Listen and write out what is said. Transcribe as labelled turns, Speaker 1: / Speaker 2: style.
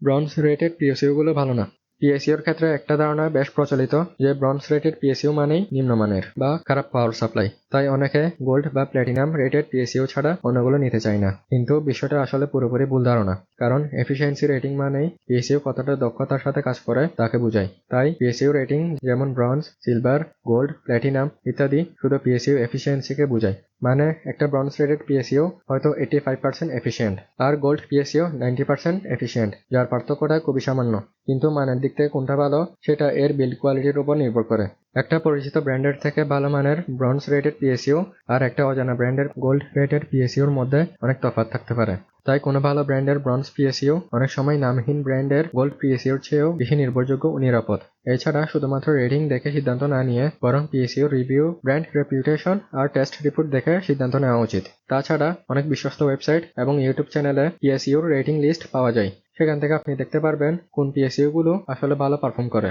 Speaker 1: Bronze rated PSU গুলো ভালো না। পিএসইউর ক্ষেত্রে একটা ধারণা বেশ প্রচলিত যে ব্রোঞ্জ রেটেড পিএসইউ মানেই নিম্নমানের বা খারাপ পাওয়ার সাপ্লাই, তাই অনেকে গোল্ড বা প্ল্যাটিনাম রেটেড পিএসইউ ছাড়া অন্যগুলো নিতে চায় না। কিন্তু বিষয়টা আসলে পুরোপুরি ভুল ধারণা, কারণ এফিসিয়েন্সি রেটিং মানেই পিএসইউ কতটা দক্ষতার সাথে কাজ করে তাকে বোঝায়। তাই পিএসইউ রেটিং যেমন ব্রোঞ্জ, সিলভার, গোল্ড, প্ল্যাটিনাম ইত্যাদি শুধু পিএসইউ এফিসিয়েন্সিকে বোঝায়। মানে একটা ব্রোঞ্জ রেটেড পিএসইউ হয়তো 85% এফিসিয়েন্ট আর গোল্ড পিএসইউ 90% এফিসিয়েন্ট, যার পার্থক্যটা খুবই সামান্য। কিন্তু মানের দিক থেকে কোনটা ভালো সেটা এর বিল্ড কোয়ালিটির উপর নির্ভর করে। একটা পরিচিত ব্র্যান্ডের থেকে ভালো মানের ব্রোঞ্জ রেটেড পিএসইউ আর একটা অজানা ব্র্যান্ডের গোল্ড রেটেড পিএসইউর মধ্যে অনেক তফাৎ থাকতে পারে। তাই কোনো ভালো ব্র্যান্ডের ব্রোঞ্জ পিএসইউ অনেক সময় নামহীন ব্র্যান্ডের গোল্ড পিএসইউর চেয়েও বেশি নির্ভরযোগ্য ও নিরাপদ। এছাড়া শুধুমাত্র রেটিং দেখে সিদ্ধান্ত না নিয়ে বরং পিএসইউ রিভিউ, ব্র্যান্ড রেপুটেশন আর টেস্ট রিপোর্ট দেখে সিদ্ধান্ত নেওয়া উচিত। তাছাড়া অনেক বিশ্বস্ত ওয়েবসাইট এবং ইউটিউব চ্যানেলে পিএসইউর রেটিং লিস্ট পাওয়া যায়। সেখান থেকে আপনি দেখতে পারবেন কোন পিএসইউ গুলো আসলে ভালো পারফর্ম করে।